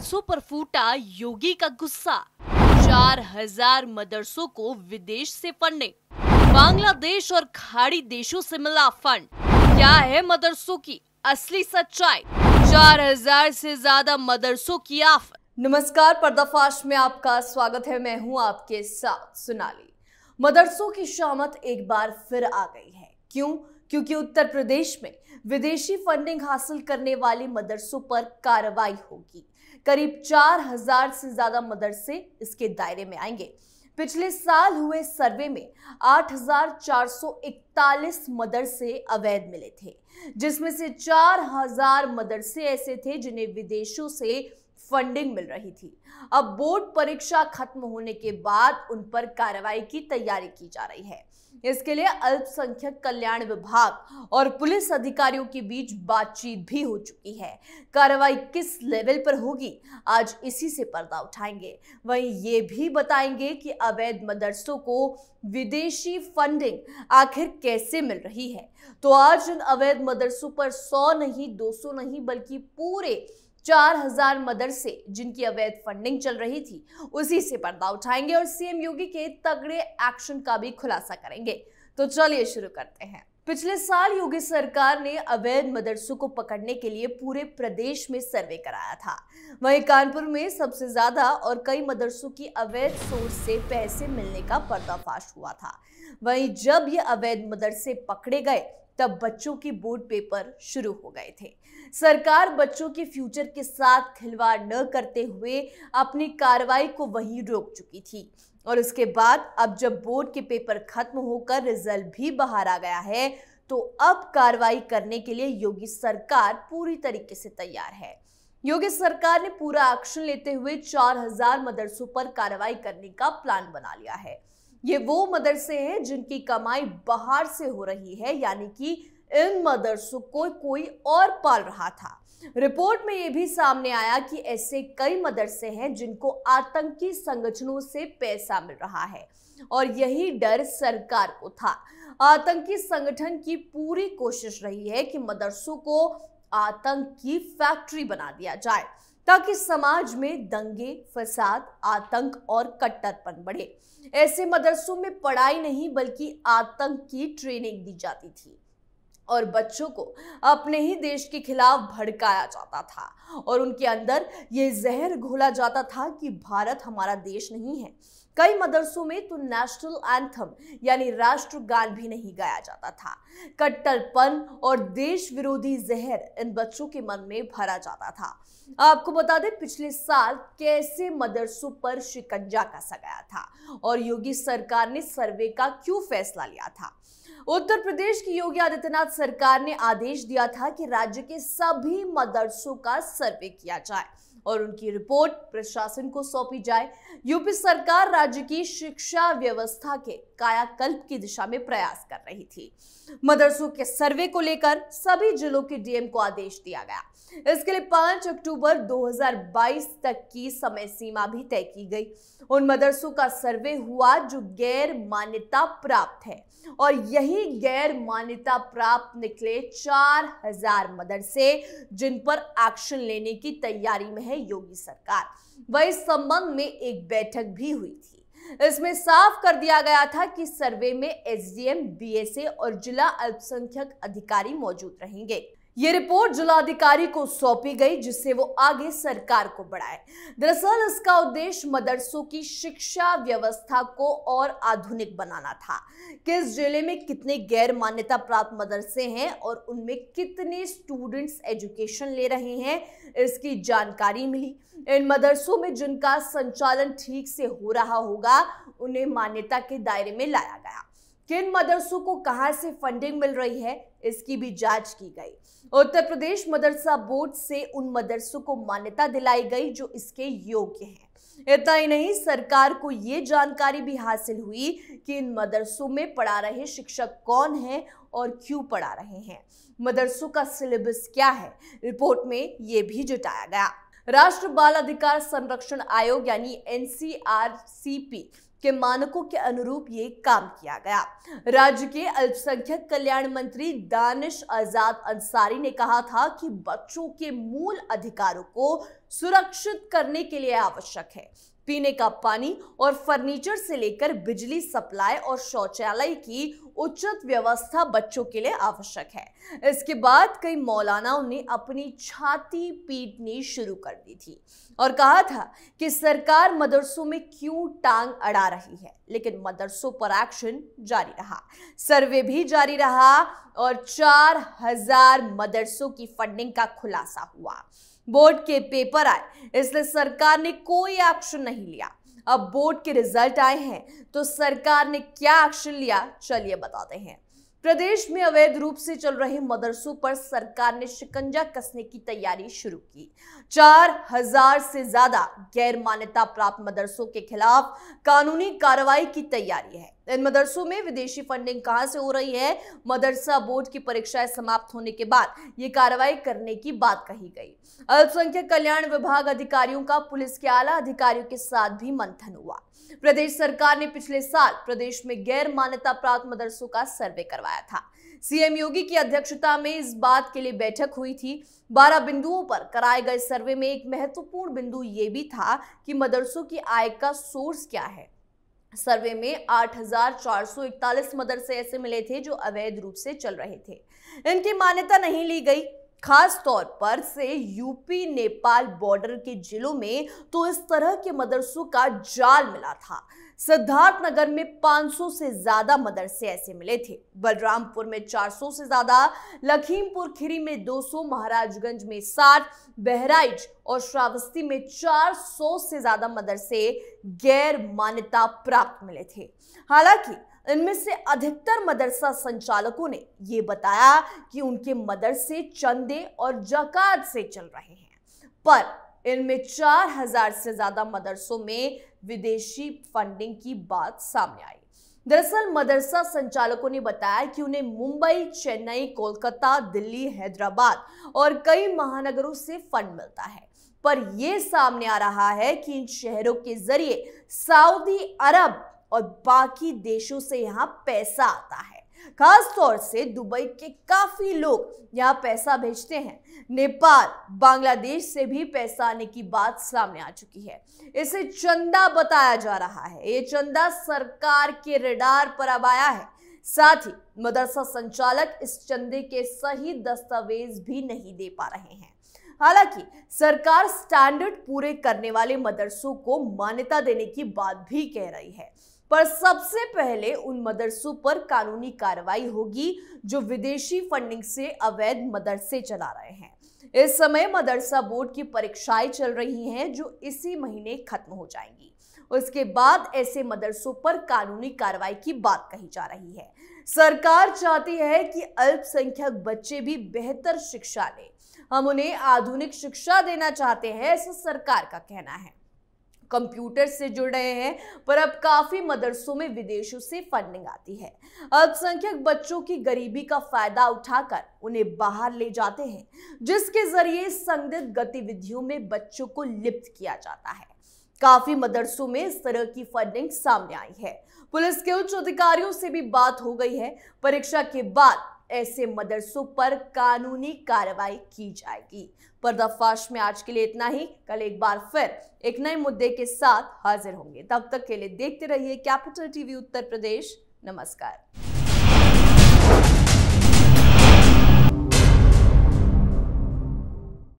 मदरसों पर फूटा योगी का गुस्सा। 4000 मदरसों को विदेश से फंडिंग। बांग्लादेश और खाड़ी देशों से मिला फंड। क्या है मदरसों की असली सच्चाई? 4000 से ज्यादा मदरसों की आफत। नमस्कार, पर्दाफाश में आपका स्वागत है। मैं हूं आपके साथ सोनाली। मदरसों की शामत एक बार फिर आ गई है। क्यों? क्योंकि उत्तर प्रदेश में विदेशी फंडिंग हासिल करने वाले मदरसों पर कार्रवाई होगी। करीब 4000 से ज्यादा मदरसे इसके दायरे में आएंगे। पिछले साल हुए सर्वे में 8441 मदरसे अवैध मिले थे, जिसमें से 4000 मदरसे ऐसे थे जिन्हें विदेशों से फंडिंग मिल रही थी। अब बोर्ड परीक्षा खत्म होने के बाद उन पर कार्रवाई की तैयारी की जा रही है। इसके लिए अल्पसंख्यक कल्याण विभाग और पुलिस अधिकारियों के बीच बातचीत भी हो चुकी है। कार्रवाई किस लेवल पर होगी, आज इसी से पर्दा उठाएंगे। वहीं ये भी बताएंगे कि अवैध मदरसों को विदेशी फंडिंग आखिर कैसे मिल रही है। तो आज इन अवैध मदरसों पर 100 नहीं, 200 नहीं, बल्कि पूरे 4000 मदरसे जिनकी अवैध फंडिंग चल रही थी, उसी से पर्दा उठाएंगे और सीएम योगी के तगड़े एक्शन का भी खुलासा करेंगे। तो चलिए शुरू करते हैं। पिछले साल योगी सरकार ने अवैध मदरसों को पकड़ने के लिए पूरे प्रदेश में सर्वे कराया था। वहीं कानपुर में सबसे ज्यादा और कई मदरसों की अवैध सोर्स से पैसे मिलने का पर्दाफाश हुआ था। वहीं जब ये अवैध मदरसे पकड़े गए तब बच्चों की बोर्ड पेपर शुरू हो गए थे। सरकार बच्चों के फ्यूचर के साथ खिलवाड़ न करते हुए अपनी कार्रवाई को वहीं रोक चुकी थी। और उसके बाद अब जब बोर्ड के पेपर खत्म होकर रिजल्ट भी बाहर आ गया है, तो अब कार्रवाई करने के लिए योगी सरकार पूरी तरीके से तैयार है। योगी सरकार ने पूरा एक्शन लेते हुए 4000 मदरसों पर कार्रवाई करने का प्लान बना लिया है। ये वो मदरसे हैं जिनकी कमाई बाहर से हो रही है, यानी कि इन मदरसों को कोई और पाल रहा था। रिपोर्ट में यह भी सामने आया कि ऐसे कई मदरसे हैं जिनको आतंकी संगठनों से पैसा मिल रहा है और यही डर सरकार को था। आतंकी संगठन की पूरी कोशिश रही है कि मदरसों को आतंक की फैक्ट्री बना दिया जाए, ताकि समाज में दंगे, फसाद, आतंक और कट्टरपन बढ़े। ऐसे मदरसों में पढ़ाई नहीं बल्कि आतंक की ट्रेनिंग दी जाती थी और बच्चों को अपने ही देश के खिलाफ भड़काया जाता था और उनके अंदर ये जहर घोला जाता था कि भारत हमारा देश नहीं है। कई मदरसों में तो नेशनल एंथम यानी राष्ट्रगान भी नहीं गाया जाता था। कट्टरपन और देश विरोधी जहर इन बच्चों के मन में भरा जाता था। आपको बता दें, पिछले साल कैसे मदरसों पर शिकंजा कसा गया था और योगी सरकार ने सर्वे का क्यों फैसला लिया था। उत्तर प्रदेश की योगी आदित्यनाथ सरकार ने आदेश दिया था कि राज्य के सभी मदरसों का सर्वे किया जाए और उनकी रिपोर्ट प्रशासन को सौंपी जाए। यूपी सरकार राज्य की शिक्षा व्यवस्था के कायाकल्प की दिशा में प्रयास कर रही थी। मदरसों के सर्वे को लेकर सभी जिलों के डीएम को आदेश दिया गया। इसके लिए 5 अक्टूबर 2022 तक की समय सीमा भी तय की गई। उन मदरसों का सर्वे हुआ जो गैर मान्यता प्राप्त है और यही गैर मान्यता प्राप्त निकले 4000 मदरसे जिन पर एक्शन लेने की तैयारी में है योगी सरकार। वह इस संबंध में एक बैठक भी हुई थी। इसमें साफ कर दिया गया था कि सर्वे में एसडीएम, बीएसए और जिला अल्पसंख्यक अधिकारी मौजूद रहेंगे। ये रिपोर्ट जिलाधिकारी को सौंपी गई जिससे वो आगे सरकार को बढ़ाए। दरअसल इसका उद्देश्य मदरसों की शिक्षा व्यवस्था को और आधुनिक बनाना था। किस जिले में कितने गैर मान्यता प्राप्त मदरसे हैं और उनमें कितने स्टूडेंट्स एजुकेशन ले रहे हैं, इसकी जानकारी मिली। इन मदरसों में जिनका संचालन ठीक से हो रहा होगा उन्हें मान्यता के दायरे में लाया गया। किन मदरसों को कहां से फंडिंग मिल रही है, इसकी भी जांच की गई। उत्तर प्रदेश मदरसा बोर्ड से उन मदरसों को मान्यता दिलाई गई जो इसके योग्य हैं। इतना ही नहीं, सरकार को ये जानकारी भी हासिल हुई कि इन मदरसों में पढ़ा रहे शिक्षक कौन हैं और क्यों पढ़ा रहे हैं। मदरसों का सिलेबस क्या है, रिपोर्ट में ये भी जुटाया गया। राष्ट्रीय बाल अधिकार संरक्षण आयोग यानी एनसीआरसीपी के मानकों के अनुरूप ये काम किया गया। राज्य के अल्पसंख्यक कल्याण मंत्री दानिश आजाद अंसारी ने कहा था कि बच्चों के मूल अधिकारों को सुरक्षित करने के लिए आवश्यक है। पीने का पानी और फर्नीचर से लेकर बिजली सप्लाई और शौचालय की उचित व्यवस्था बच्चों के लिए आवश्यक है। इसके बाद कई मौलानाओं ने अपनी छाती पीटनी शुरू कर दी थी और कहा था कि सरकार मदरसों में क्यों टांग अड़ा रही है, लेकिन मदरसों पर एक्शन जारी रहा, सर्वे भी जारी रहा और 4000 मदरसों की फंडिंग का खुलासा हुआ। बोर्ड के पेपर आए, इसलिए सरकार ने कोई एक्शन नहीं लिया। अब बोर्ड के रिजल्ट आए हैं तो सरकार ने क्या एक्शन लिया, चलिए बताते हैं। प्रदेश में अवैध रूप से चल रहे मदरसों पर सरकार ने शिकंजा कसने की तैयारी शुरू की। 4000 से ज्यादा गैर मान्यता प्राप्त मदरसों के खिलाफ कानूनी कार्रवाई की तैयारी है। इन मदरसों में विदेशी फंडिंग कहां से हो रही है, मदरसा बोर्ड की परीक्षाएं समाप्त होने के बाद ये कार्रवाई करने की बात कही गई। अल्पसंख्यक कल्याण विभाग अधिकारियों का पुलिस के आला अधिकारियों के साथ भी मंथन हुआ। प्रदेश सरकार ने पिछले साल प्रदेश में गैर मान्यता प्राप्त मदरसों का सर्वे करवाया था। सीएम योगी की अध्यक्षता में इस बात के लिए बैठक हुई थी। 12 बिंदुओं पर कराए गए सर्वे में एक महत्वपूर्ण बिंदु ये भी था कि मदरसों की आय का सोर्स क्या है। सर्वे में 8441 मदरसे ऐसे मिले थे जो अवैध रूप से चल रहे थे, इनकी मान्यता नहीं ली गई। खास तौर पर से यूपी नेपाल बॉर्डर के जिलों में तो इस तरह के मदरसों का जाल मिला था। सिद्धार्थनगर में 500 से ज्यादा मदरसे ऐसे मिले थे, बलरामपुर में 400 से ज्यादा, लखीमपुर खीरी में 200, महाराजगंज में 60, बहराइच और श्रावस्ती में 400 से ज्यादा मदरसे गैर मान्यता प्राप्त मिले थे। हालांकि इनमें से अधिकतर मदरसा संचालकों ने ये बताया कि उनके मदरसे चंदे और ज़कात से चल रहे हैं, पर इनमें 4000 से ज्यादा मदरसों में विदेशी फंडिंग की बात सामने आई। दरअसल मदरसा संचालकों ने बताया कि उन्हें मुंबई, चेन्नई, कोलकाता, दिल्ली, हैदराबाद और कई महानगरों से फंड मिलता है, पर यह सामने आ रहा है कि इन शहरों के जरिए सऊदी अरब और बाकी देशों से यहाँ पैसा आता है। खास तौर से दुबई के काफी लोग यहाँ पैसा भेजते हैं। नेपाल, बांग्लादेश से भी पैसा आने की बात सामने आ चुकी है। इसे चंदा बताया जा रहा है। ये चंदा सरकार के रडार पर अब आया है। साथ ही मदरसा संचालक इस चंदे के सही दस्तावेज भी नहीं दे पा रहे हैं। हालांकि सरकार स्टैंडर्ड पूरे करने वाले मदरसों को मान्यता देने की बात भी कह रही है, पर सबसे पहले उन मदरसों पर कानूनी कार्रवाई होगी जो विदेशी फंडिंग से अवैध मदरसे चला रहे हैं। इस समय मदरसा बोर्ड की परीक्षाएं चल रही हैं जो इसी महीने खत्म हो जाएंगी। उसके बाद ऐसे मदरसों पर कानूनी कार्रवाई की बात कही जा रही है। सरकार चाहती है कि अल्पसंख्यक बच्चे भी बेहतर शिक्षा लें। हम उन्हें आधुनिक शिक्षा देना चाहते हैं, ऐसा सरकार का कहना है। कंप्यूटर से जुड़ रहे हैं, पर अब काफी मदरसों में विदेशों से फंडिंग आती है। अल्पसंख्यक बच्चों की गरीबी का फायदा उठाकर उन्हें बाहर ले जाते हैं, जिसके जरिए संदिग्ध गतिविधियों में बच्चों को लिप्त किया जाता है। काफी मदरसों में इस तरह की फंडिंग सामने आई है। पुलिस के उच्च अधिकारियों से भी बात हो गई है। परीक्षा के बाद ऐसे मदरसों पर कानूनी कार्रवाई की जाएगी। पर्दाफाश में आज के लिए इतना ही। कल एक बार फिर एक नए मुद्दे के साथ हाजिर होंगे। तब तक के लिए देखते रहिए कैपिटल टीवी उत्तर प्रदेश। नमस्कार।